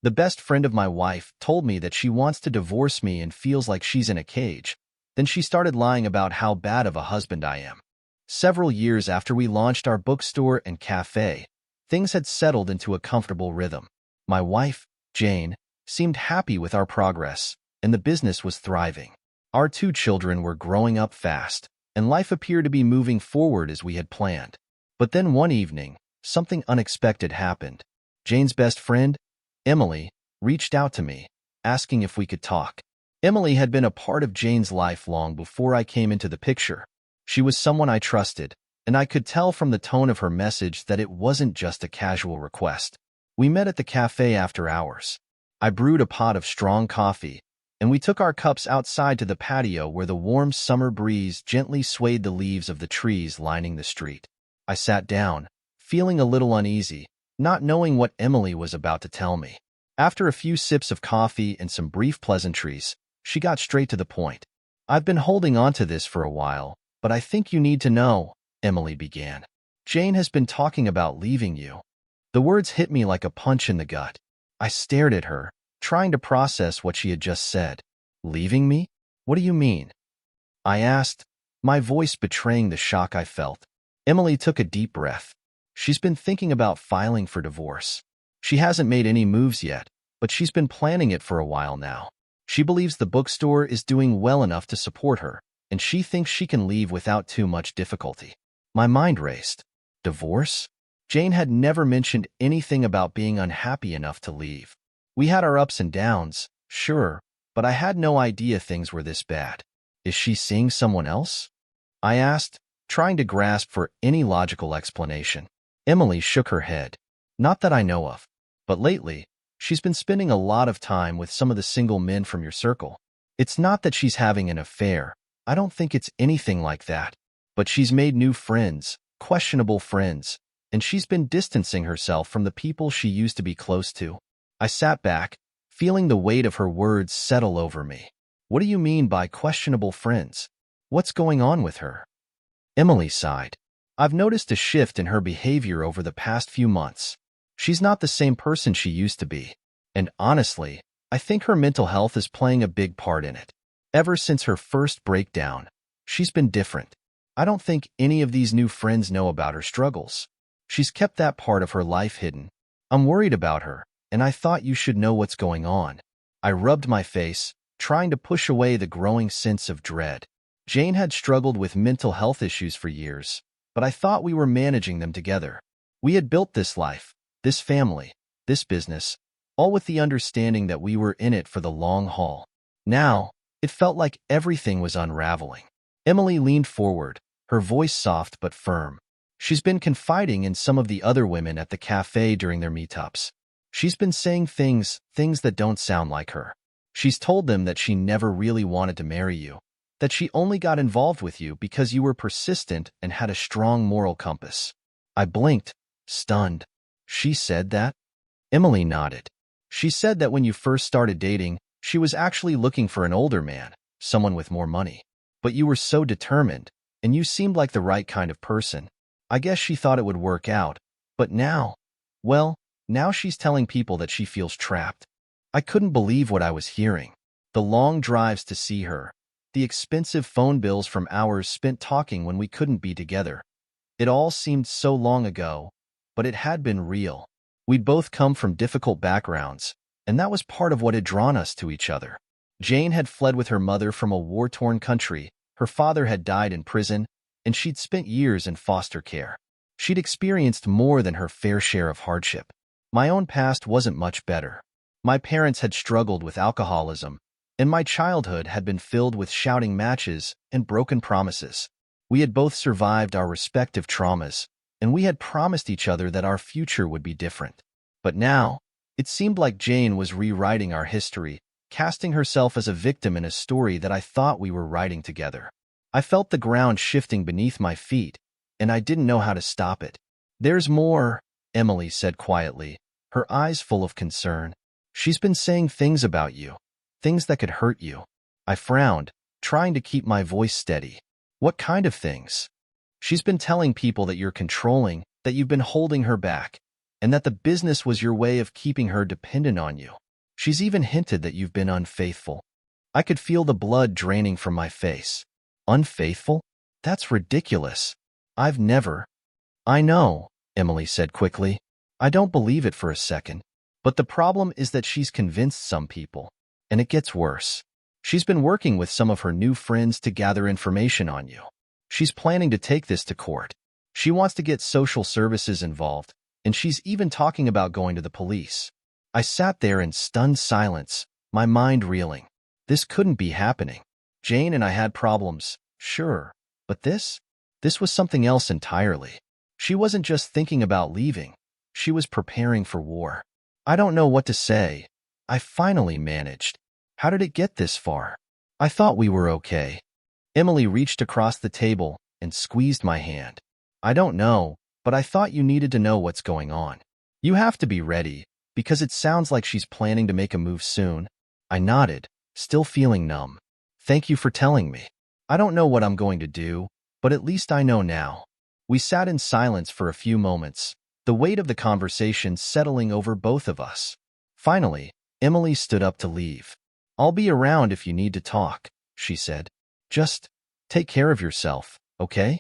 The best friend of my wife told me that she wants to divorce me and feels like she's in a cage. Then she started lying about how bad of a husband I am. Several years after we launched our bookstore and cafe, things had settled into a comfortable rhythm. My wife, Jane, seemed happy with our progress, and the business was thriving. Our 2 children were growing up fast, and life appeared to be moving forward as we had planned. But then one evening, something unexpected happened. Jane's best friend, Emily, reached out to me, asking if we could talk. Emily had been a part of Jane's life long before I came into the picture. She was someone I trusted, and I could tell from the tone of her message that it wasn't just a casual request. We met at the cafe after hours. I brewed a pot of strong coffee, and we took our cups outside to the patio where the warm summer breeze gently swayed the leaves of the trees lining the street. I sat down, feeling a little uneasy, not knowing what Emily was about to tell me. After a few sips of coffee and some brief pleasantries, she got straight to the point. "I've been holding on to this for a while, but I think you need to know," Emily began. "Jane has been talking about leaving you." The words hit me like a punch in the gut. I stared at her, trying to process what she had just said. "Leaving me? What do you mean?" I asked, my voice betraying the shock I felt. Emily took a deep breath. "She's been thinking about filing for divorce. She hasn't made any moves yet, but she's been planning it for a while now. She believes the bookstore is doing well enough to support her, and she thinks she can leave without too much difficulty." My mind raced. Divorce? Jane had never mentioned anything about being unhappy enough to leave. We had our ups and downs, sure, but I had no idea things were this bad. "Is she seeing someone else?" I asked, trying to grasp for any logical explanation. Emily shook her head. "Not that I know of. But lately, she's been spending a lot of time with some of the single men from your circle. It's not that she's having an affair. I don't think it's anything like that. But she's made new friends, questionable friends, and she's been distancing herself from the people she used to be close to." I sat back, feeling the weight of her words settle over me. "What do you mean by questionable friends? What's going on with her?" Emily sighed. "I've noticed a shift in her behavior over the past few months. She's not the same person she used to be. And honestly, I think her mental health is playing a big part in it. Ever since her first breakdown, she's been different. I don't think any of these new friends know about her struggles. She's kept that part of her life hidden. I'm worried about her, and I thought you should know what's going on." I rubbed my face, trying to push away the growing sense of dread. Jane had struggled with mental health issues for years, but I thought we were managing them together. We had built this life, this family, this business, all with the understanding that we were in it for the long haul. Now, it felt like everything was unraveling. Emily leaned forward, her voice soft but firm. She's been confiding in some of the other women at the cafe during their meetups. She's been saying things that don't sound like her. She's told them that she never really wanted to marry you, that she only got involved with you because you were persistent and had a strong moral compass. I blinked, stunned. "She said that?" Emily nodded. "She said that when you first started dating, she was actually looking for an older man, someone with more money. But you were so determined, and you seemed like the right kind of person. I guess she thought it would work out. But now, well, now she's telling people that she feels trapped." I couldn't believe what I was hearing. The long drives to see her, the expensive phone bills from hours spent talking when we couldn't be together. It all seemed so long ago, but it had been real. We'd both come from difficult backgrounds, and that was part of what had drawn us to each other. Jane had fled with her mother from a war-torn country, her father had died in prison, and she'd spent years in foster care. She'd experienced more than her fair share of hardship. My own past wasn't much better. My parents had struggled with alcoholism, and my childhood had been filled with shouting matches and broken promises. We had both survived our respective traumas, and we had promised each other that our future would be different. But now, it seemed like Jane was rewriting our history, casting herself as a victim in a story that I thought we were writing together. I felt the ground shifting beneath my feet, and I didn't know how to stop it. "There's more," Emily said quietly, her eyes full of concern. "She's been saying things about you, things that could hurt you." I frowned, trying to keep my voice steady. "What kind of things?" "She's been telling people that you're controlling, that you've been holding her back, and that the business was your way of keeping her dependent on you. She's even hinted that you've been unfaithful. I could feel the blood draining from my face. Unfaithful? That's ridiculous. I've never. I know, Emily said quickly. I don't believe it for a second. But the problem is that she's convinced some people. And it gets worse. She's been working with some of her new friends to gather information on you. She's planning to take this to court. She wants to get social services involved, and she's even talking about going to the police. I sat there in stunned silence, my mind reeling. This couldn't be happening. Jane and I had problems, sure, but this was something else entirely. She wasn't just thinking about leaving. She was preparing for war. I don't know what to say. I finally managed. How did it get this far? I thought we were okay. Emily reached across the table and squeezed my hand. I don't know, but I thought you needed to know what's going on. You have to be ready, because it sounds like she's planning to make a move soon. I nodded, still feeling numb. Thank you for telling me. I don't know what I'm going to do, but at least I know now. We sat in silence for a few moments, the weight of the conversation settling over both of us. Finally, Emily stood up to leave. I'll be around if you need to talk, she said. Just take care of yourself, okay?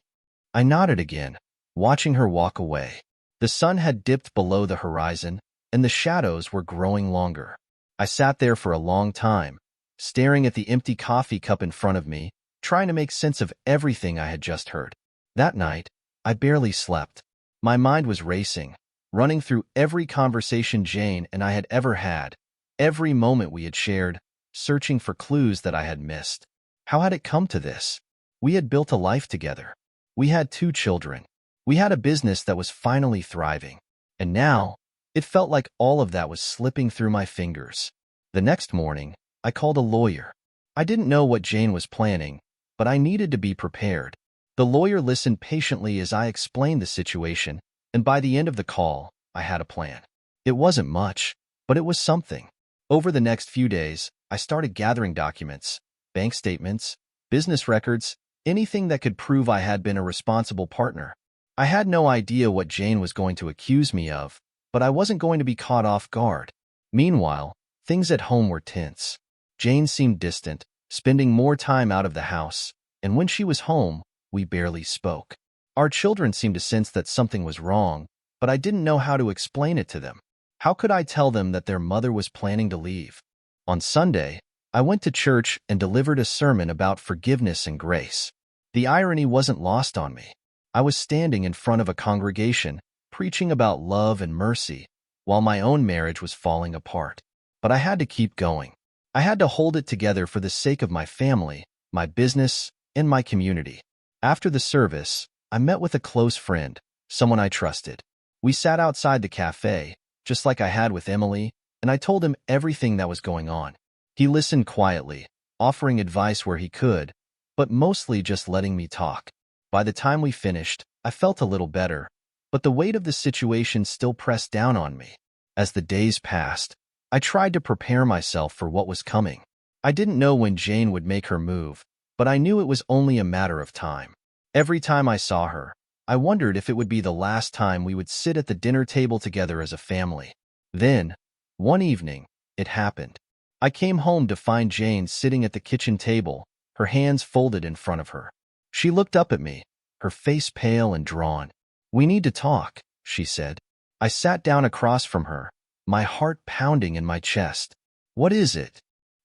I nodded again, watching her walk away. The sun had dipped below the horizon, and the shadows were growing longer. I sat there for a long time, staring at the empty coffee cup in front of me, trying to make sense of everything I had just heard. That night, I barely slept. My mind was racing, running through every conversation Jane and I had ever had, every moment we had shared, searching for clues that I had missed. How had it come to this? We had built a life together. We had 2 children. We had a business that was finally thriving. And now, it felt like all of that was slipping through my fingers. The next morning, I called a lawyer. I didn't know what Jane was planning, but I needed to be prepared. The lawyer listened patiently as I explained the situation, and by the end of the call, I had a plan. It wasn't much, but it was something. Over the next few days, I started gathering documents, bank statements, business records, anything that could prove I had been a responsible partner. I had no idea what Jane was going to accuse me of, but I wasn't going to be caught off guard. Meanwhile, things at home were tense. Jane seemed distant, spending more time out of the house, and when she was home, we barely spoke. Our children seemed to sense that something was wrong, but I didn't know how to explain it to them. How could I tell them that their mother was planning to leave? On Sunday, I went to church and delivered a sermon about forgiveness and grace. The irony wasn't lost on me. I was standing in front of a congregation, preaching about love and mercy, while my own marriage was falling apart. But I had to keep going. I had to hold it together for the sake of my family, my business, and my community. After the service, I met with a close friend, someone I trusted. We sat outside the cafe, just like I had with Emily, and I told him everything that was going on. He listened quietly, offering advice where he could, but mostly just letting me talk. By the time we finished, I felt a little better, but the weight of the situation still pressed down on me. As the days passed, I tried to prepare myself for what was coming. I didn't know when Jane would make her move, but I knew it was only a matter of time. Every time I saw her, I wondered if it would be the last time we would sit at the dinner table together as a family. Then, one evening, it happened. I came home to find Jane sitting at the kitchen table, her hands folded in front of her. She looked up at me, her face pale and drawn. "We need to talk," she said. I sat down across from her, my heart pounding in my chest. "What is it?"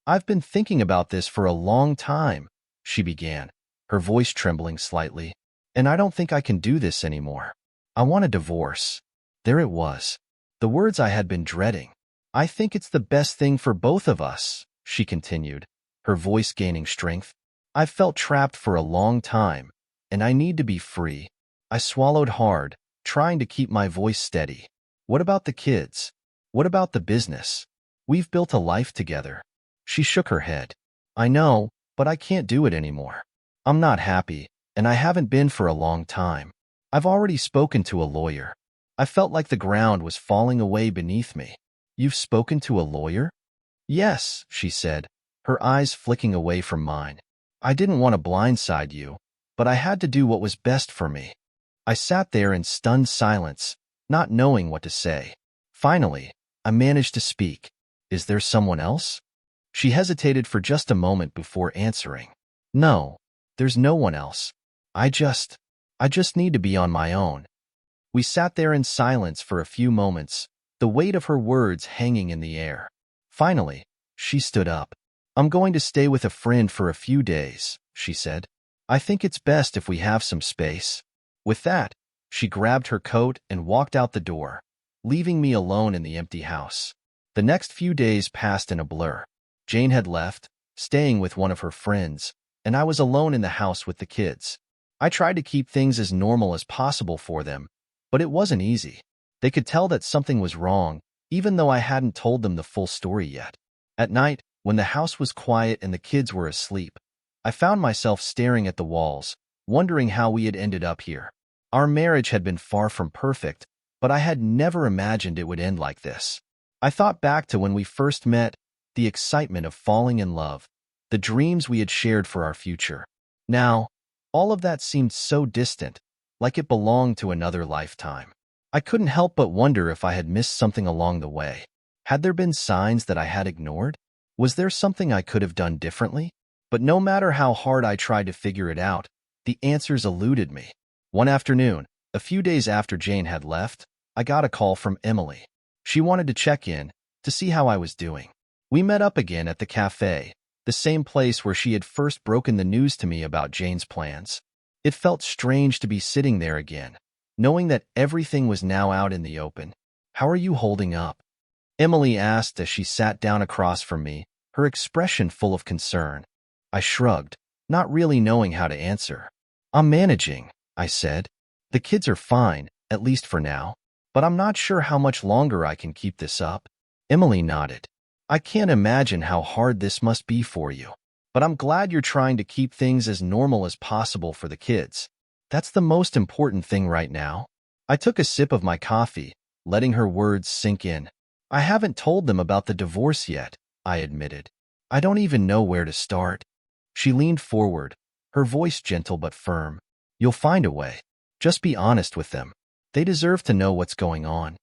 "I've been thinking about this for a long time," she began, her voice trembling slightly. "And I don't think I can do this anymore. I want a divorce." There it was, the words I had been dreading. "I think it's the best thing for both of us," she continued, her voice gaining strength. "I've felt trapped for a long time, and I need to be free." I swallowed hard, trying to keep my voice steady. "What about the kids? What about the business? We've built a life together." She shook her head. "I know, but I can't do it anymore. I'm not happy, and I haven't been for a long time. I've already spoken to a lawyer." I felt like the ground was falling away beneath me. "You've spoken to a lawyer?" "Yes," she said, her eyes flicking away from mine. "I didn't want to blindside you, but I had to do what was best for me." I sat there in stunned silence, not knowing what to say. Finally, I managed to speak. Is there someone else? She hesitated for just a moment before answering. No, there's no one else. I just need to be on my own. We sat there in silence for a few moments, the weight of her words hanging in the air. Finally, she stood up. I'm going to stay with a friend for a few days, she said. I think it's best if we have some space. With that, she grabbed her coat and walked out the door, leaving me alone in the empty house. The next few days passed in a blur. Jane had left, staying with one of her friends, and I was alone in the house with the kids. I tried to keep things as normal as possible for them, but it wasn't easy. They could tell that something was wrong, even though I hadn't told them the full story yet. At night, when the house was quiet and the kids were asleep, I found myself staring at the walls, wondering how we had ended up here. Our marriage had been far from perfect, but I had never imagined it would end like this. I thought back to when we first met, the excitement of falling in love, the dreams we had shared for our future. Now, all of that seemed so distant, like it belonged to another lifetime. I couldn't help but wonder if I had missed something along the way. Had there been signs that I had ignored? Was there something I could have done differently? But no matter how hard I tried to figure it out, the answers eluded me. One afternoon, a few days after Jane had left, I got a call from Emily. She wanted to check in, to see how I was doing. We met up again at the cafe, the same place where she had first broken the news to me about Jane's plans. It felt strange to be sitting there again, knowing that everything was now out in the open. How are you holding up? Emily asked as she sat down across from me, her expression full of concern. I shrugged, not really knowing how to answer. I'm managing, I said. The kids are fine, at least for now, but I'm not sure how much longer I can keep this up. Emily nodded. I can't imagine how hard this must be for you, but I'm glad you're trying to keep things as normal as possible for the kids. That's the most important thing right now. I took a sip of my coffee, letting her words sink in. I haven't told them about the divorce yet, I admitted. I don't even know where to start. She leaned forward, her voice gentle but firm. You'll find a way. Just be honest with them. They deserve to know what's going on.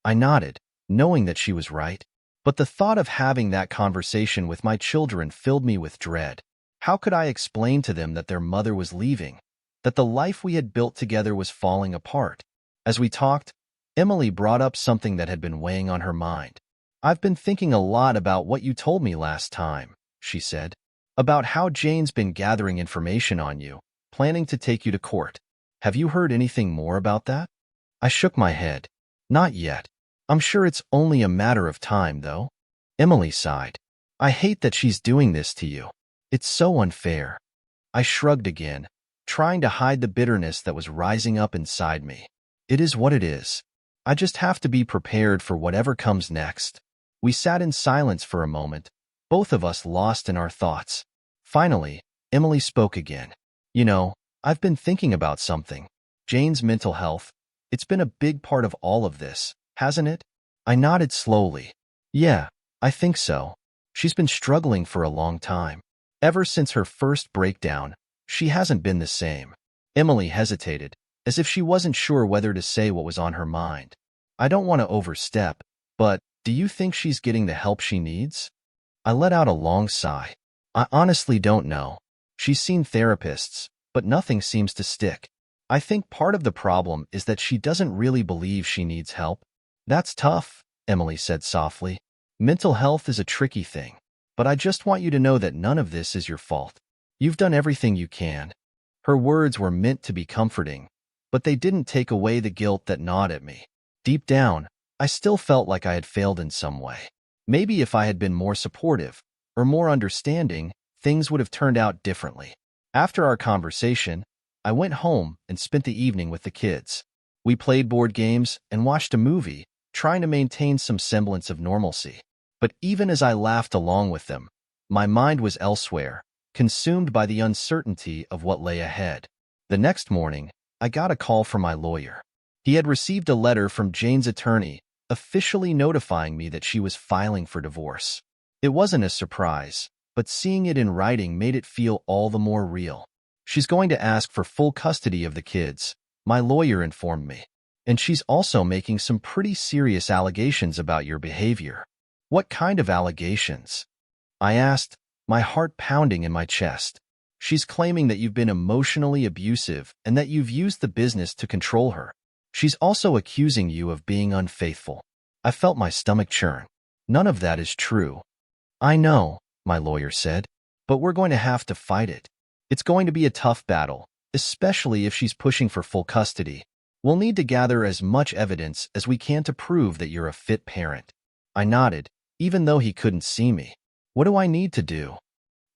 I nodded, knowing that she was right. But the thought of having that conversation with my children filled me with dread. How could I explain to them that their mother was leaving, that the life we had built together was falling apart? As we talked, Emily brought up something that had been weighing on her mind. I've been thinking a lot about what you told me last time, she said, about how Jane's been gathering information on you, planning to take you to court. Have you heard anything more about that? I shook my head. Not yet. I'm sure it's only a matter of time, though. Emily sighed. I hate that she's doing this to you. It's so unfair. I shrugged again, trying to hide the bitterness that was rising up inside me. It is what it is. I just have to be prepared for whatever comes next. We sat in silence for a moment, both of us lost in our thoughts. Finally, Emily spoke again. You know, I've been thinking about something. Jane's mental health. It's been a big part of all of this, hasn't it? I nodded slowly. Yeah, I think so. She's been struggling for a long time. Ever since her first breakdown, she hasn't been the same. Emily hesitated, as if she wasn't sure whether to say what was on her mind. I don't want to overstep, but do you think she's getting the help she needs? I let out a long sigh. I honestly don't know. She's seen therapists, but nothing seems to stick. I think part of the problem is that she doesn't really believe she needs help. That's tough, Emily said softly. Mental health is a tricky thing, but I just want you to know that none of this is your fault. You've done everything you can. Her words were meant to be comforting, but they didn't take away the guilt that gnawed at me. Deep down, I still felt like I had failed in some way. Maybe if I had been more supportive or more understanding, things would have turned out differently. After our conversation, I went home and spent the evening with the kids. We played board games and watched a movie, trying to maintain some semblance of normalcy. But even as I laughed along with them, my mind was elsewhere, consumed by the uncertainty of what lay ahead. The next morning, I got a call from my lawyer. He had received a letter from Jane's attorney, officially notifying me that she was filing for divorce. It wasn't a surprise, but seeing it in writing made it feel all the more real. She's going to ask for full custody of the kids, my lawyer informed me. And she's also making some pretty serious allegations about your behavior. What kind of allegations? I asked, my heart pounding in my chest. She's claiming that you've been emotionally abusive and that you've used the business to control her. She's also accusing you of being unfaithful. I felt my stomach churn. None of that is true. I know, my lawyer said, but we're going to have to fight it. It's going to be a tough battle, especially if she's pushing for full custody. We'll need to gather as much evidence as we can to prove that you're a fit parent. I nodded, even though he couldn't see me. What do I need to do?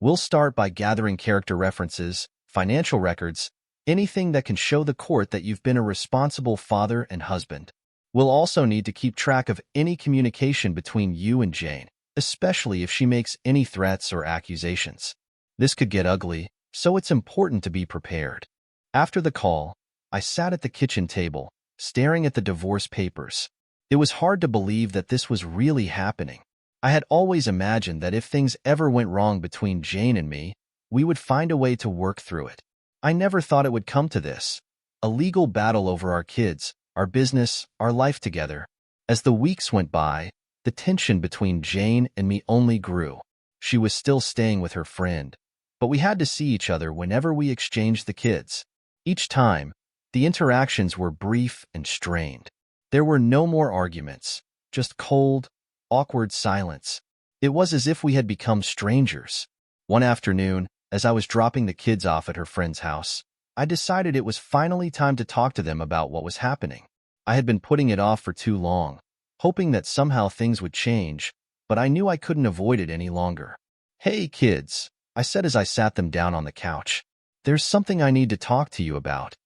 We'll start by gathering character references, financial records, anything that can show the court that you've been a responsible father and husband. We'll also need to keep track of any communication between you and Jane, especially if she makes any threats or accusations. This could get ugly, so it's important to be prepared. After the call, I sat at the kitchen table, staring at the divorce papers. It was hard to believe that this was really happening. I had always imagined that if things ever went wrong between Jane and me, we would find a way to work through it. I never thought it would come to this. A legal battle over our kids, our business, our life together. As the weeks went by, the tension between Jane and me only grew. She was still staying with her friend, but we had to see each other whenever we exchanged the kids. Each time, the interactions were brief and strained. There were no more arguments, just cold, awkward silence. It was as if we had become strangers. One afternoon, as I was dropping the kids off at her friend's house, I decided it was finally time to talk to them about what was happening. I had been putting it off for too long, hoping that somehow things would change, but I knew I couldn't avoid it any longer. "Hey, kids," I said as I sat them down on the couch. "There's something I need to talk to you about."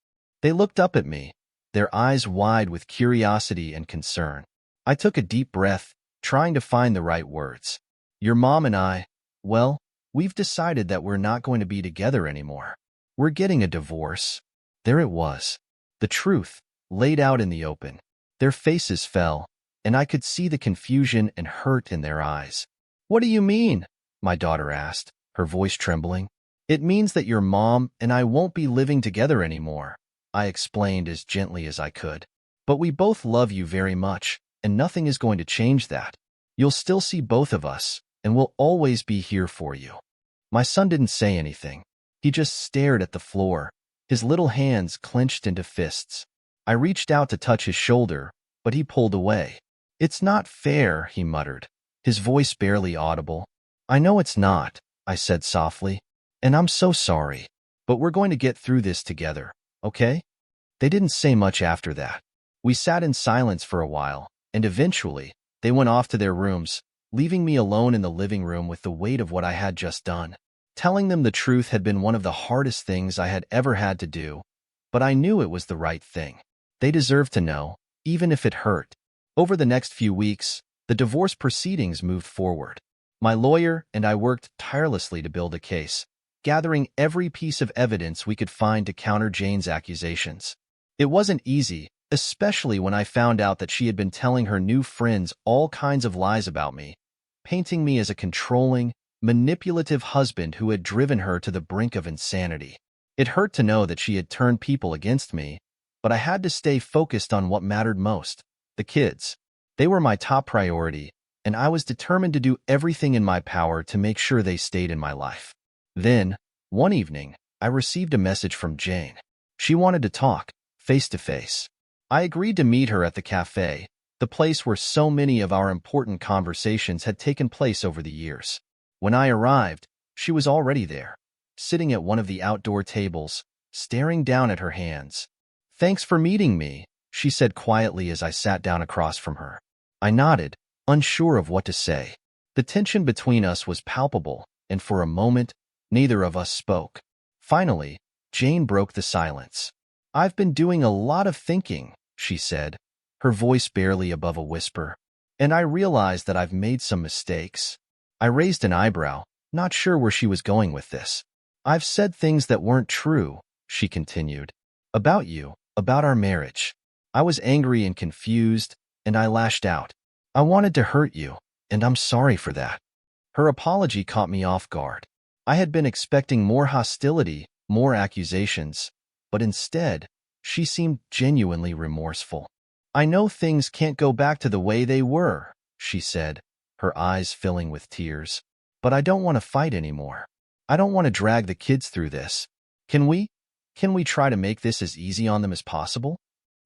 They looked up at me, their eyes wide with curiosity and concern. I took a deep breath, trying to find the right words. "Your mom and I, well, we've decided that we're not going to be together anymore. We're getting a divorce." There it was. The truth, laid out in the open. Their faces fell, and I could see the confusion and hurt in their eyes. "What do you mean?" my daughter asked, her voice trembling. "It means that your mom and I won't be living together anymore," I explained as gently as I could. "But we both love you very much, and nothing is going to change that. You'll still see both of us, and we'll always be here for you." My son didn't say anything. He just stared at the floor, his little hands clenched into fists. I reached out to touch his shoulder, but he pulled away. "It's not fair," he muttered, his voice barely audible. "I know it's not," I said softly, "and I'm so sorry. But we're going to get through this together, okay?" They didn't say much after that. We sat in silence for a while, and eventually, they went off to their rooms, leaving me alone in the living room with the weight of what I had just done. Telling them the truth had been one of the hardest things I had ever had to do, but I knew it was the right thing. They deserved to know, even if it hurt. Over the next few weeks, the divorce proceedings moved forward. My lawyer and I worked tirelessly to build a case, gathering every piece of evidence we could find to counter Jane's accusations. It wasn't easy, especially when I found out that she had been telling her new friends all kinds of lies about me, painting me as a controlling, manipulative husband who had driven her to the brink of insanity. It hurt to know that she had turned people against me, but I had to stay focused on what mattered most, the kids. They were my top priority, and I was determined to do everything in my power to make sure they stayed in my life. Then, one evening, I received a message from Jane. She wanted to talk, face to face. I agreed to meet her at the cafe, the place where so many of our important conversations had taken place over the years. When I arrived, she was already there, sitting at one of the outdoor tables, staring down at her hands. "Thanks for meeting me," she said quietly as I sat down across from her. I nodded, unsure of what to say. The tension between us was palpable, and for a moment, neither of us spoke. Finally, Jane broke the silence. "I've been doing a lot of thinking," she said, her voice barely above a whisper, "and I realized that I've made some mistakes." I raised an eyebrow, not sure where she was going with this. "I've said things that weren't true," she continued. "About you, about our marriage." I was angry and confused, and I lashed out. "I wanted to hurt you, and I'm sorry for that." Her apology caught me off guard. I had been expecting more hostility, more accusations, but instead, she seemed genuinely remorseful. I know things can't go back to the way they were, she said, her eyes filling with tears. But I don't want to fight anymore. I don't want to drag the kids through this. Can we? Can we try to make this as easy on them as possible?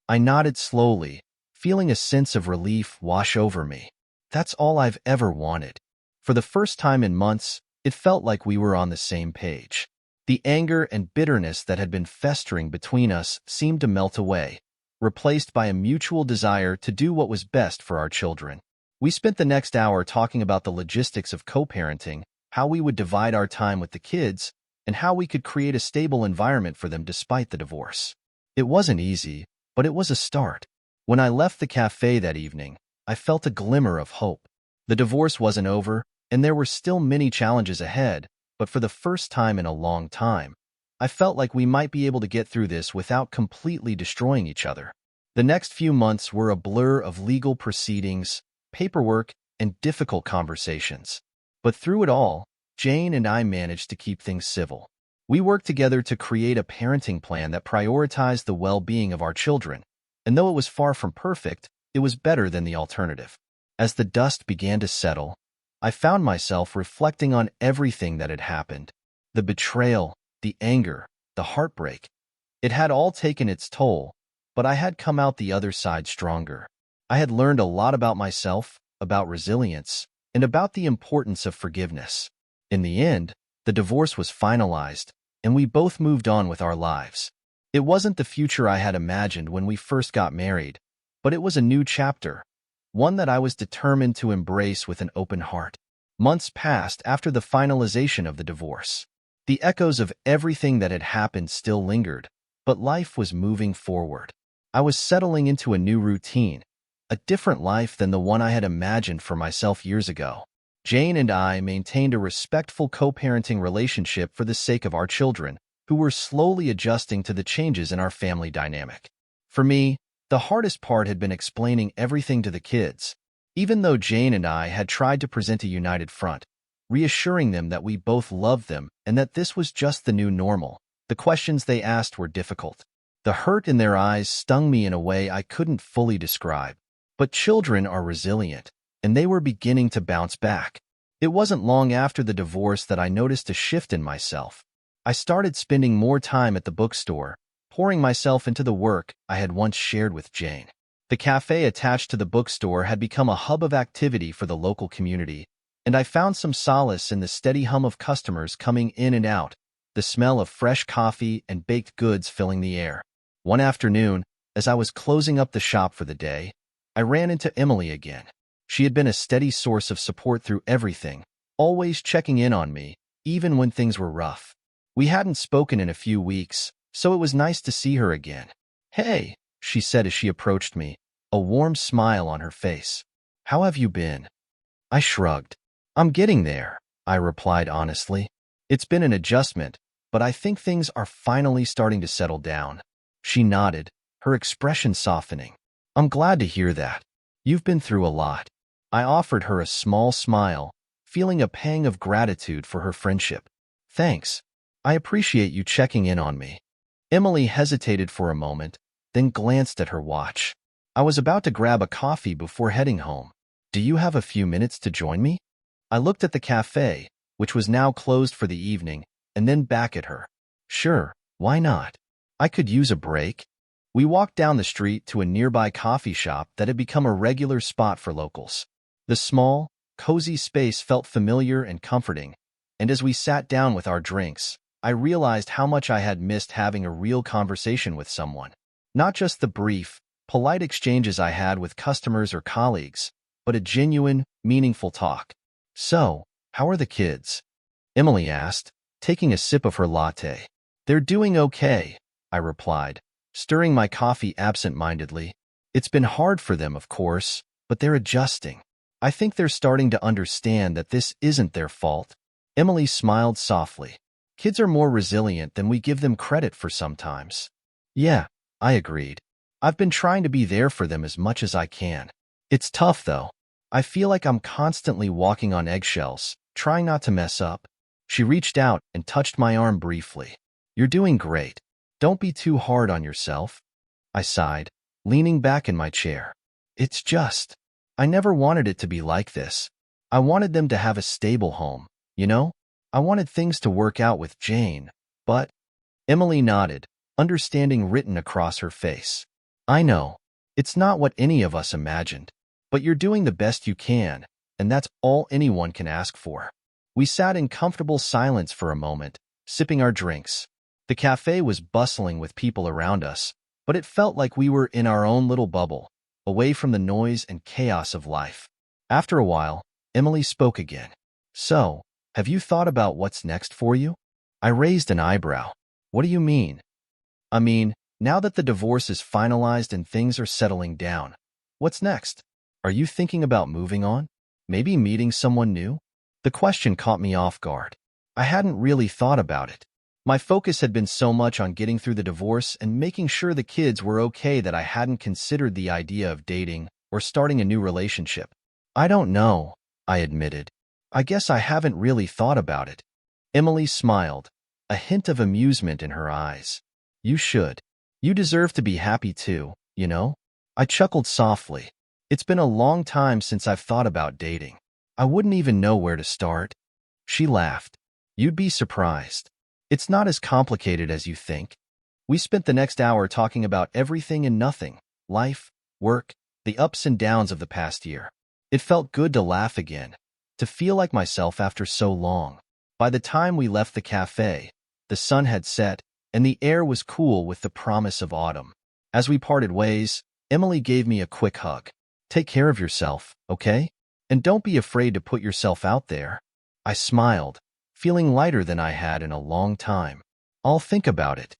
I nodded slowly, feeling a sense of relief wash over me. That's all I've ever wanted. For the first time in months, it felt like we were on the same page. The anger and bitterness that had been festering between us seemed to melt away, replaced by a mutual desire to do what was best for our children. We spent the next hour talking about the logistics of co-parenting, how we would divide our time with the kids, and how we could create a stable environment for them despite the divorce. It wasn't easy, but it was a start. When I left the cafe that evening, I felt a glimmer of hope. The divorce wasn't over, and there were still many challenges ahead, but for the first time in a long time, I felt like we might be able to get through this without completely destroying each other. The next few months were a blur of legal proceedings, paperwork, and difficult conversations. But through it all, Jane and I managed to keep things civil. We worked together to create a parenting plan that prioritized the well-being of our children, and though it was far from perfect, it was better than the alternative. As the dust began to settle, I found myself reflecting on everything that had happened. The betrayal, the anger, the heartbreak. It had all taken its toll, but I had come out the other side stronger. I had learned a lot about myself, about resilience, and about the importance of forgiveness. In the end, the divorce was finalized, and we both moved on with our lives. It wasn't the future I had imagined when we first got married, but it was a new chapter, one that I was determined to embrace with an open heart. Months passed after the finalization of the divorce. The echoes of everything that had happened still lingered, but life was moving forward. I was settling into a new routine, a different life than the one I had imagined for myself years ago. Jane and I maintained a respectful co-parenting relationship for the sake of our children, who were slowly adjusting to the changes in our family dynamic. For me, the hardest part had been explaining everything to the kids. Even though Jane and I had tried to present a united front, reassuring them that we both loved them and that this was just the new normal, the questions they asked were difficult. The hurt in their eyes stung me in a way I couldn't fully describe. But children are resilient, and they were beginning to bounce back. It wasn't long after the divorce that I noticed a shift in myself. I started spending more time at the bookstore, pouring myself into the work I had once shared with Jane. The cafe attached to the bookstore had become a hub of activity for the local community, and I found some solace in the steady hum of customers coming in and out, the smell of fresh coffee and baked goods filling the air. One afternoon, as I was closing up the shop for the day, I ran into Emily again. She had been a steady source of support through everything, always checking in on me, even when things were rough. We hadn't spoken in a few weeks, so it was nice to see her again. "Hey," she said as she approached me, a warm smile on her face. "How have you been?" I shrugged. "I'm getting there," I replied honestly. "It's been an adjustment, but I think things are finally starting to settle down." She nodded, her expression softening. "I'm glad to hear that. You've been through a lot." I offered her a small smile, feeling a pang of gratitude for her friendship. "Thanks. I appreciate you checking in on me." Emily hesitated for a moment, then glanced at her watch. "I was about to grab a coffee before heading home. Do you have a few minutes to join me?" I looked at the cafe, which was now closed for the evening, and then back at her. "Sure, why not? I could use a break." We walked down the street to a nearby coffee shop that had become a regular spot for locals. The small, cozy space felt familiar and comforting, and as we sat down with our drinks, I realized how much I had missed having a real conversation with someone. Not just the brief, polite exchanges I had with customers or colleagues, but a genuine, meaningful talk. "So, how are the kids?" Emily asked, taking a sip of her latte. "They're doing okay," I replied, stirring my coffee absent-mindedly. "It's been hard for them, of course, but they're adjusting. I think they're starting to understand that this isn't their fault." Emily smiled softly. "Kids are more resilient than we give them credit for sometimes." "Yeah," I agreed. "I've been trying to be there for them as much as I can. It's tough, though. I feel like I'm constantly walking on eggshells, trying not to mess up." She reached out and touched my arm briefly. "You're doing great. Don't be too hard on yourself." I sighed. leaning back in my chair. It's just, I never wanted it to be like this. I wanted them to have a stable home, you know? I wanted things to work out with Jane, but Emily nodded, understanding written across her face. I know. It's not what any of us imagined, but you're doing the best you can, and that's all anyone can ask for. We sat in comfortable silence for a moment, sipping our drinks. The cafe was bustling with people around us, but it felt like we were in our own little bubble, away from the noise and chaos of life. After a while, Emily spoke again. So, have you thought about what's next for you? I raised an eyebrow. What do you mean? I mean, now that the divorce is finalized and things are settling down, what's next? Are you thinking about moving on? Maybe meeting someone new? The question caught me off guard. I hadn't really thought about it. My focus had been so much on getting through the divorce and making sure the kids were okay that I hadn't considered the idea of dating or starting a new relationship. I don't know, I admitted. I guess I haven't really thought about it. Emily smiled, a hint of amusement in her eyes. You should. You deserve to be happy too, you know? I chuckled softly. It's been a long time since I've thought about dating. I wouldn't even know where to start. She laughed. You'd be surprised. It's not as complicated as you think. We spent the next hour talking about everything and nothing, life, work, the ups and downs of the past year. It felt good to laugh again, to feel like myself after so long. By the time we left the cafe, the sun had set, and the air was cool with the promise of autumn. As we parted ways, Emily gave me a quick hug. Take care of yourself, okay? And don't be afraid to put yourself out there. I smiled, feeling lighter than I had in a long time. I'll think about it.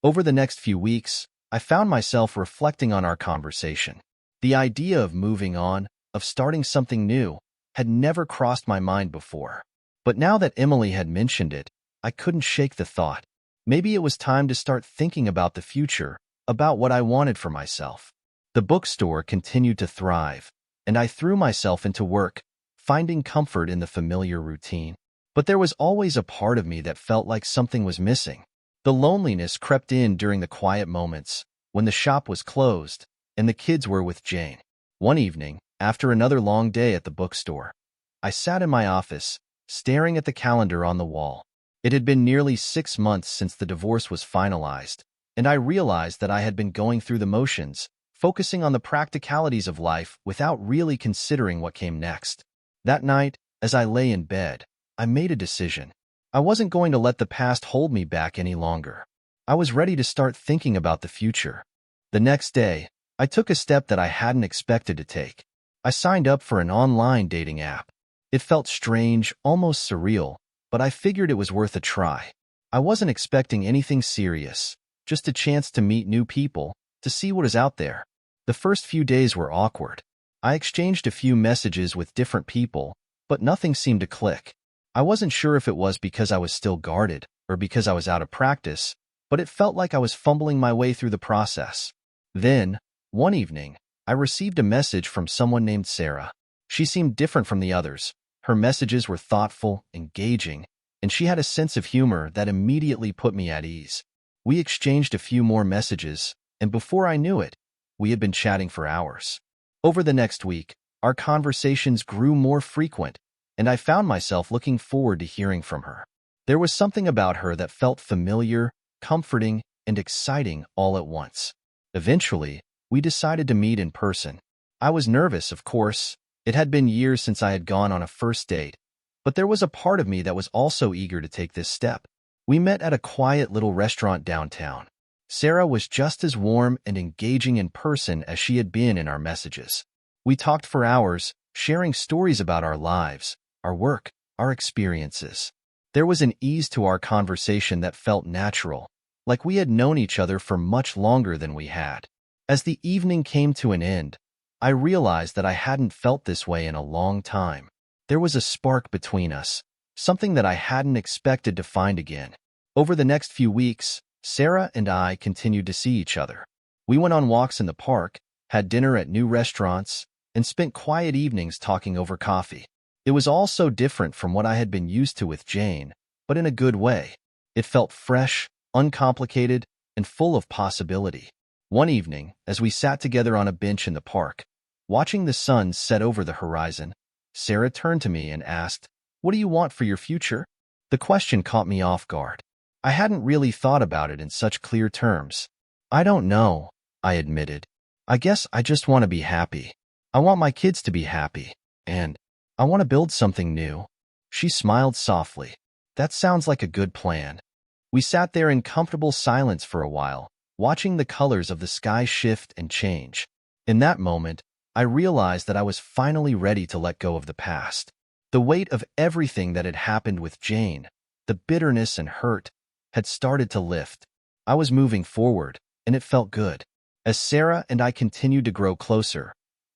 Over the next few weeks, I found myself reflecting on our conversation. The idea of moving on, of starting something new, had never crossed my mind before. But now that Emily had mentioned it, I couldn't shake the thought. Maybe it was time to start thinking about the future, about what I wanted for myself. The bookstore continued to thrive, and I threw myself into work, finding comfort in the familiar routine. But there was always a part of me that felt like something was missing. The loneliness crept in during the quiet moments, when the shop was closed, and the kids were with Jane. One evening, after another long day at the bookstore, I sat in my office, staring at the calendar on the wall. It had been nearly 6 months since the divorce was finalized, and I realized that I had been going through the motions, focusing on the practicalities of life without really considering what came next. That night, as I lay in bed, I made a decision. I wasn't going to let the past hold me back any longer. I was ready to start thinking about the future. The next day, I took a step that I hadn't expected to take. I signed up for an online dating app. It felt strange, almost surreal, but I figured it was worth a try. I wasn't expecting anything serious, just a chance to meet new people, to see what is out there. The first few days were awkward. I exchanged a few messages with different people, but nothing seemed to click. I wasn't sure if it was because I was still guarded or because I was out of practice, but it felt like I was fumbling my way through the process. Then, one evening, I received a message from someone named Sarah. She seemed different from the others. Her messages were thoughtful, engaging, and she had a sense of humor that immediately put me at ease. We exchanged a few more messages, and before I knew it, we had been chatting for hours. Over the next week, our conversations grew more frequent, and I found myself looking forward to hearing from her. There was something about her that felt familiar, comforting, and exciting all at once. Eventually, we decided to meet in person. I was nervous, of course. It had been years since I had gone on a first date, but there was a part of me that was also eager to take this step. We met at a quiet little restaurant downtown. Sarah was just as warm and engaging in person as she had been in our messages. We talked for hours, sharing stories about our lives, our work, our experiences. There was an ease to our conversation that felt natural, like we had known each other for much longer than we had. As the evening came to an end, I realized that I hadn't felt this way in a long time. There was a spark between us, something that I hadn't expected to find again. Over the next few weeks, Sarah and I continued to see each other. We went on walks in the park, had dinner at new restaurants, and spent quiet evenings talking over coffee. It was all so different from what I had been used to with Jane, but in a good way. It felt fresh, uncomplicated, and full of possibility. One evening, as we sat together on a bench in the park, watching the sun set over the horizon, Sarah turned to me and asked, "What do you want for your future?" The question caught me off guard. I hadn't really thought about it in such clear terms. "I don't know," I admitted. "I guess I just want to be happy. I want my kids to be happy. And I want to build something new." She smiled softly. "That sounds like a good plan." We sat there in comfortable silence for a while, watching the colors of the sky shift and change. In that moment, I realized that I was finally ready to let go of the past. The weight of everything that had happened with Jane, the bitterness and hurt, had started to lift. I was moving forward, and it felt good. As Sarah and I continued to grow closer,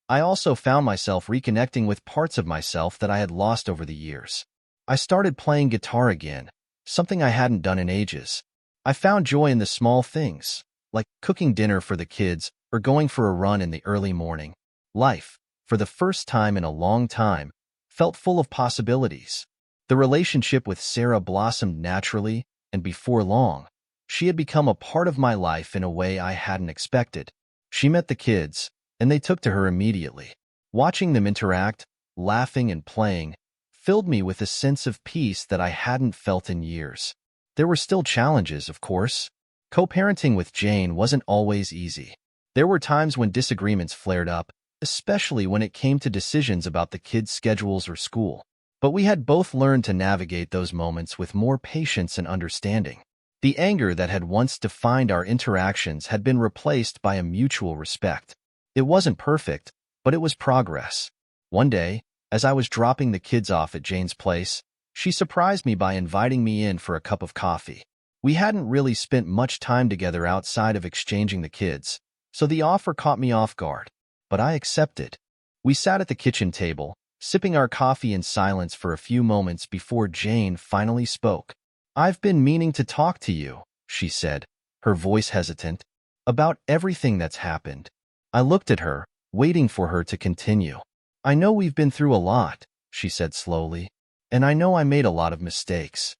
I also found myself reconnecting with parts of myself that I had lost over the years. I started playing guitar again, something I hadn't done in ages. I found joy in the small things, like cooking dinner for the kids or going for a run in the early morning. Life, for the first time in a long time, felt full of possibilities. The relationship with Sarah blossomed naturally, and before long, she had become a part of my life in a way I hadn't expected. She met the kids, and they took to her immediately. Watching them interact, laughing and playing, filled me with a sense of peace that I hadn't felt in years. There were still challenges, of course. Co-parenting with Jane wasn't always easy. There were times when disagreements flared up, especially when it came to decisions about the kids' schedules or school. But we had both learned to navigate those moments with more patience and understanding. The anger that had once defined our interactions had been replaced by a mutual respect. It wasn't perfect, but it was progress. One day, as I was dropping the kids off at Jane's place, she surprised me by inviting me in for a cup of coffee. We hadn't really spent much time together outside of exchanging the kids, so the offer caught me off guard. But I accepted. We sat at the kitchen table, sipping our coffee in silence for a few moments before Jane finally spoke. "I've been meaning to talk to you," she said, her voice hesitant, "about everything that's happened." I looked at her, waiting for her to continue. "I know we've been through a lot," she said slowly, "and I know I made a lot of mistakes.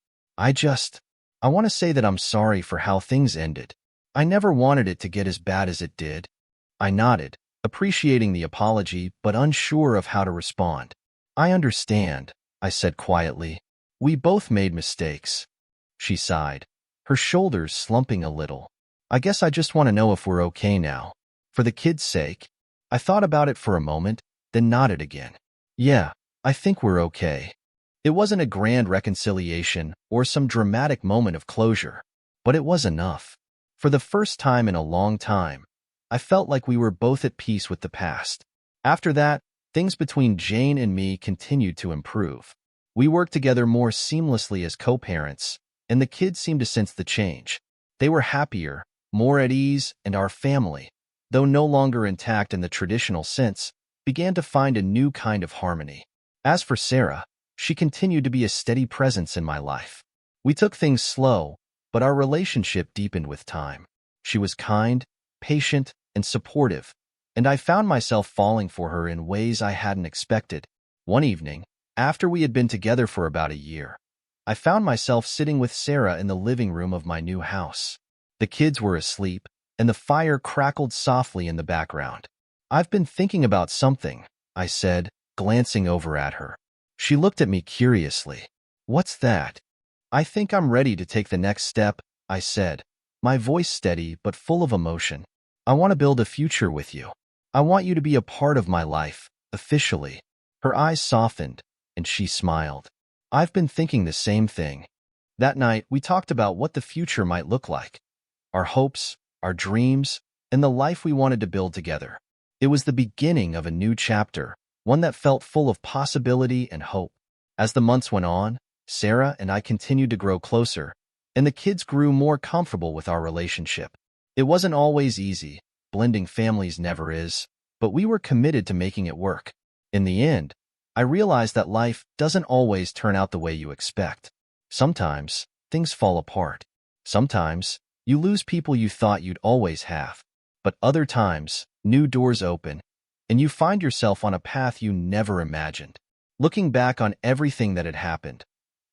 I want to say that I'm sorry for how things ended. I never wanted it to get as bad as it did." I nodded, appreciating the apology but unsure of how to respond. "I understand," I said quietly. "We both made mistakes." She sighed, her shoulders slumping a little. "I guess I just want to know if we're okay now. For the kids' sake." I thought about it for a moment, then nodded again. "Yeah, I think we're okay." It wasn't a grand reconciliation or some dramatic moment of closure, but it was enough. For the first time in a long time, I felt like we were both at peace with the past. After that, things between Jane and me continued to improve. We worked together more seamlessly as co-parents, and the kids seemed to sense the change. They were happier, more at ease, and our family, though no longer intact in the traditional sense, began to find a new kind of harmony. As for Sarah, she continued to be a steady presence in my life. We took things slow, but our relationship deepened with time. She was kind, patient, and supportive, and I found myself falling for her in ways I hadn't expected. One evening, after we had been together for about a year, I found myself sitting with Sarah in the living room of my new house. The kids were asleep, and the fire crackled softly in the background. "I've been thinking about something," I said, glancing over at her. She looked at me curiously. "What's that?" "I think I'm ready to take the next step," I said, my voice steady but full of emotion. "I want to build a future with you. I want you to be a part of my life, officially." Her eyes softened, and she smiled. "I've been thinking the same thing." That night, we talked about what the future might look like. Our hopes, our dreams, and the life we wanted to build together. It was the beginning of a new chapter, one that felt full of possibility and hope. As the months went on, Sarah and I continued to grow closer, and the kids grew more comfortable with our relationship. It wasn't always easy, blending families never is, but we were committed to making it work. In the end, I realized that life doesn't always turn out the way you expect. Sometimes, things fall apart. Sometimes, you lose people you thought you'd always have. But other times, new doors open, and you find yourself on a path you never imagined. Looking back on everything that had happened,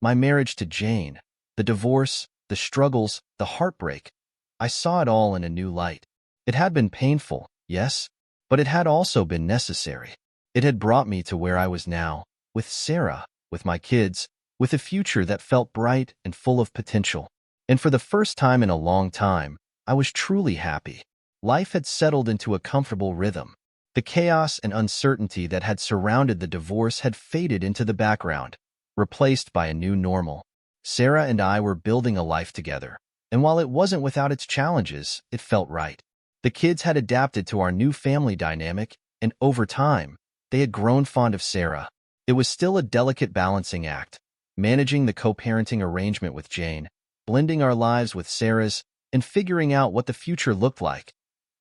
my marriage to Jane, the divorce, the struggles, the heartbreak, I saw it all in a new light. It had been painful, yes, but it had also been necessary. It had brought me to where I was now, with Sarah, with my kids, with a future that felt bright and full of potential. And for the first time in a long time, I was truly happy. Life had settled into a comfortable rhythm. The chaos and uncertainty that had surrounded the divorce had faded into the background, replaced by a new normal. Sarah and I were building a life together, and while it wasn't without its challenges, it felt right. The kids had adapted to our new family dynamic, and over time, they had grown fond of Sarah. It was still a delicate balancing act, managing the co-parenting arrangement with Jane, blending our lives with Sarah's, and figuring out what the future looked like.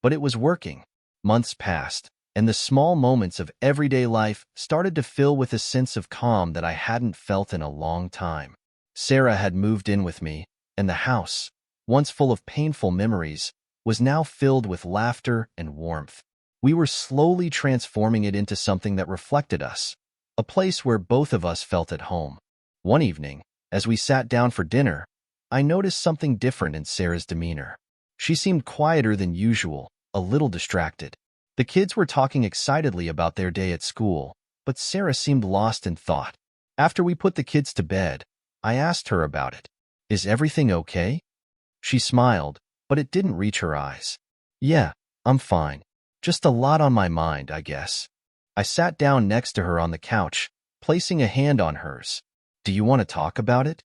But it was working. Months passed, and the small moments of everyday life started to fill with a sense of calm that I hadn't felt in a long time. Sarah had moved in with me, and the house, once full of painful memories, was now filled with laughter and warmth. We were slowly transforming it into something that reflected us, a place where both of us felt at home. One evening, as we sat down for dinner, I noticed something different in Sarah's demeanor. She seemed quieter than usual, a little distracted. The kids were talking excitedly about their day at school, but Sarah seemed lost in thought. After we put the kids to bed, I asked her about it. "Is everything okay?" She smiled, but it didn't reach her eyes. "Yeah, I'm fine. Just a lot on my mind, I guess." I sat down next to her on the couch, placing a hand on hers. "Do you want to talk about it?"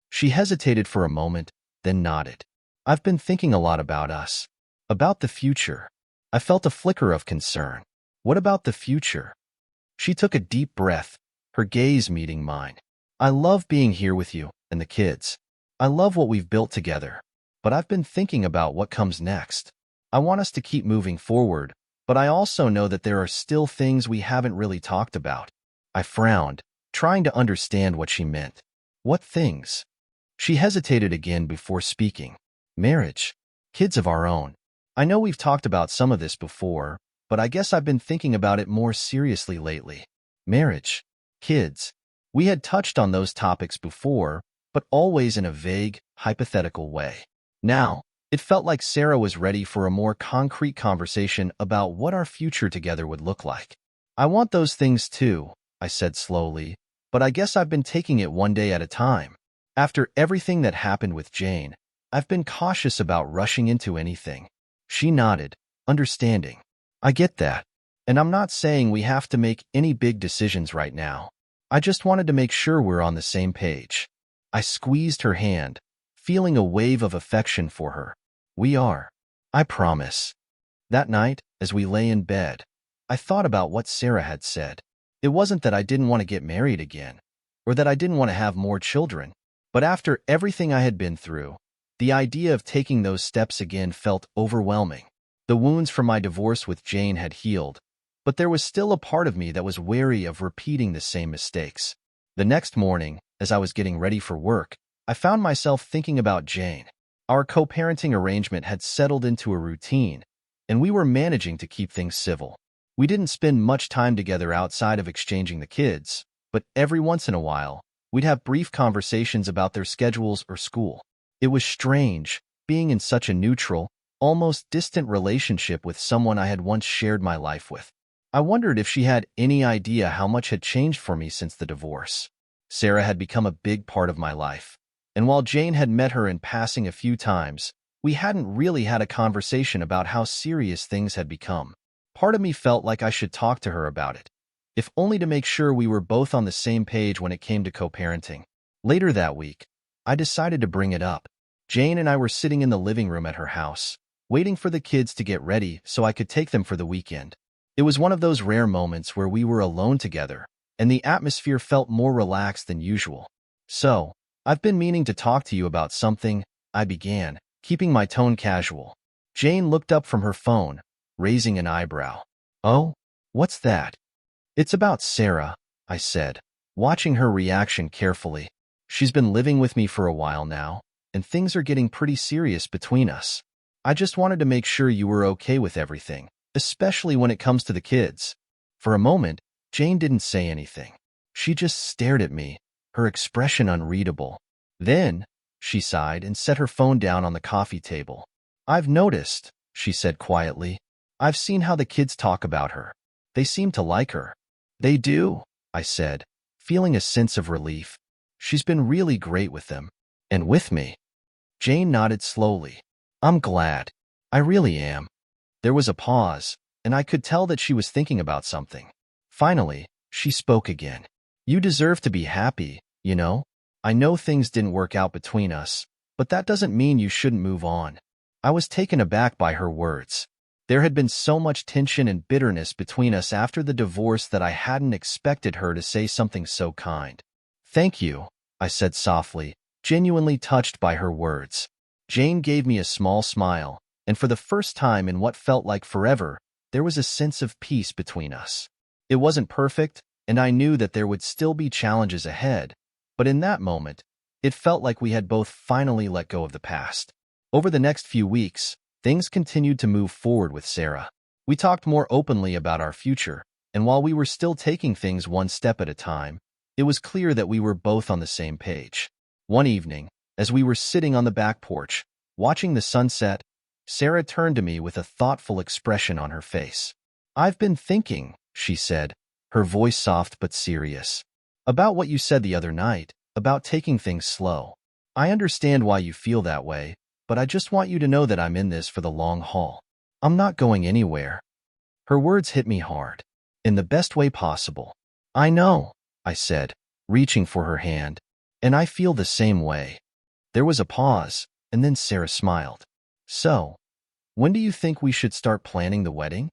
She hesitated for a moment, then nodded. "I've been thinking a lot about us. About the future." I felt a flicker of concern. "What about the future?" She took a deep breath, her gaze meeting mine. "I love being here with you and the kids. I love what we've built together. But I've been thinking about what comes next. I want us to keep moving forward, but I also know that there are still things we haven't really talked about." I frowned, trying to understand what she meant. "What things?" She hesitated again before speaking. "Marriage. Kids of our own. I know we've talked about some of this before, but I guess I've been thinking about it more seriously lately. Marriage. Kids. We had touched on those topics before, but always in a vague, hypothetical way. Now, it felt like Sarah was ready for a more concrete conversation about what our future together would look like. "I want those things too," I said slowly, "but I guess I've been taking it one day at a time. After everything that happened with Jane, I've been cautious about rushing into anything." She nodded, understanding. "I get that. And I'm not saying we have to make any big decisions right now. I just wanted to make sure we're on the same page." I squeezed her hand, feeling a wave of affection for her. "We are. I promise." That night, as we lay in bed, I thought about what Sarah had said. It wasn't that I didn't want to get married again, or that I didn't want to have more children, but after everything I had been through, the idea of taking those steps again felt overwhelming. The wounds from my divorce with Jane had healed, but there was still a part of me that was wary of repeating the same mistakes. The next morning, as I was getting ready for work, I found myself thinking about Jane. Our co-parenting arrangement had settled into a routine, and we were managing to keep things civil. We didn't spend much time together outside of exchanging the kids, but every once in a while, we'd have brief conversations about their schedules or school. It was strange, being in such a neutral, almost distant relationship with someone I had once shared my life with. I wondered if she had any idea how much had changed for me since the divorce. Sarah had become a big part of my life, and while Jane had met her in passing a few times, we hadn't really had a conversation about how serious things had become. Part of me felt like I should talk to her about it, if only to make sure we were both on the same page when it came to co-parenting. Later that week, I decided to bring it up. Jane and I were sitting in the living room at her house, waiting for the kids to get ready so I could take them for the weekend. It was one of those rare moments where we were alone together, and the atmosphere felt more relaxed than usual. "So, I've been meaning to talk to you about something," I began, keeping my tone casual. Jane looked up from her phone, raising an eyebrow. "Oh? What's that?" "It's about Sarah," I said, watching her reaction carefully. "She's been living with me for a while now, and things are getting pretty serious between us. I just wanted to make sure you were okay with everything, especially when it comes to the kids." For a moment, Jane didn't say anything. She just stared at me, her expression unreadable. Then, she sighed and set her phone down on the coffee table. "I've noticed," she said quietly. I've seen how the kids talk about her. They seem to like her. They do, I said, feeling a sense of relief. She's been really great with them. And with me. Jane nodded slowly. I'm glad. I really am. There was a pause, and I could tell that she was thinking about something. Finally, she spoke again. You deserve to be happy, you know? I know things didn't work out between us, but that doesn't mean you shouldn't move on. I was taken aback by her words. There had been so much tension and bitterness between us after the divorce that I hadn't expected her to say something so kind. Thank you, I said softly, genuinely touched by her words. Jane gave me a small smile, and for the first time in what felt like forever, there was a sense of peace between us. It wasn't perfect, and I knew that there would still be challenges ahead, but in that moment, it felt like we had both finally let go of the past. Over the next few weeks, things continued to move forward with Sarah. We talked more openly about our future, and while we were still taking things one step at a time, it was clear that we were both on the same page. One evening, as we were sitting on the back porch, watching the sunset, Sarah turned to me with a thoughtful expression on her face. I've been thinking, she said, her voice soft but serious, about what you said the other night, about taking things slow. I understand why you feel that way, but I just want you to know that I'm in this for the long haul. I'm not going anywhere. Her words hit me hard. In the best way possible. I know, I said, reaching for her hand, and I feel the same way. There was a pause, and then Sarah smiled. So, when do you think we should start planning the wedding?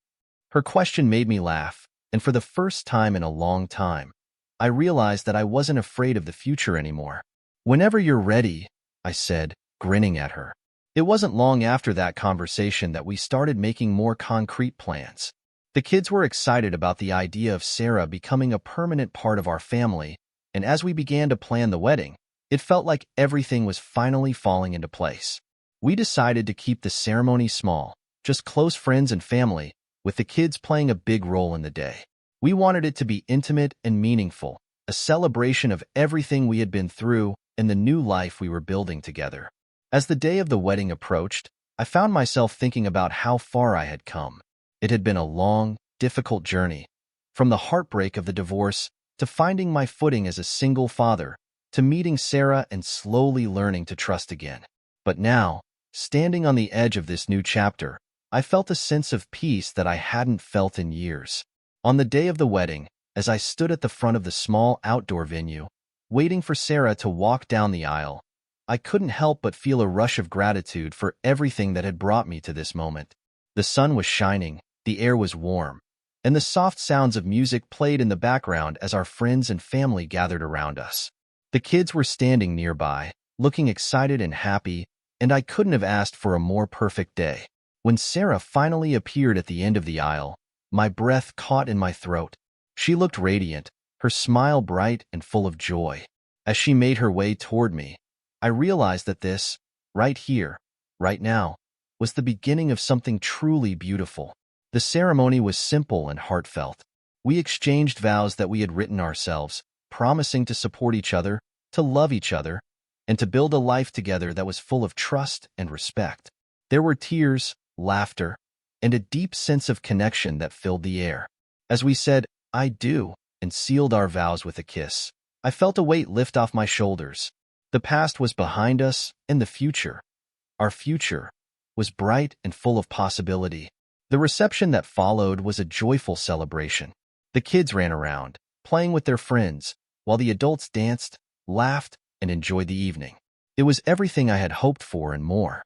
Her question made me laugh, and for the first time in a long time, I realized that I wasn't afraid of the future anymore. Whenever you're ready, I said, grinning at her. It wasn't long after that conversation that we started making more concrete plans. The kids were excited about the idea of Sarah becoming a permanent part of our family, and as we began to plan the wedding, it felt like everything was finally falling into place. We decided to keep the ceremony small, just close friends and family, with the kids playing a big role in the day. We wanted it to be intimate and meaningful, a celebration of everything we had been through and the new life we were building together. As the day of the wedding approached, I found myself thinking about how far I had come. It had been a long, difficult journey, from the heartbreak of the divorce to finding my footing as a single father, to meeting Sarah and slowly learning to trust again. But now, standing on the edge of this new chapter, I felt a sense of peace that I hadn't felt in years. On the day of the wedding, as I stood at the front of the small outdoor venue, waiting for Sarah to walk down the aisle, I couldn't help but feel a rush of gratitude for everything that had brought me to this moment. The sun was shining, the air was warm, and the soft sounds of music played in the background as our friends and family gathered around us. The kids were standing nearby, looking excited and happy, and I couldn't have asked for a more perfect day. When Sarah finally appeared at the end of the aisle, my breath caught in my throat. She looked radiant, her smile bright and full of joy. As she made her way toward me, I realized that this, right here, right now, was the beginning of something truly beautiful. The ceremony was simple and heartfelt. We exchanged vows that we had written ourselves, promising to support each other, to love each other, and to build a life together that was full of trust and respect. There were tears, laughter, and a deep sense of connection that filled the air. As we said, "I do," and sealed our vows with a kiss, I felt a weight lift off my shoulders. The past was behind us, and the future, our future, was bright and full of possibility. The reception that followed was a joyful celebration. The kids ran around, playing with their friends, while the adults danced, laughed, and enjoyed the evening. It was everything I had hoped for and more.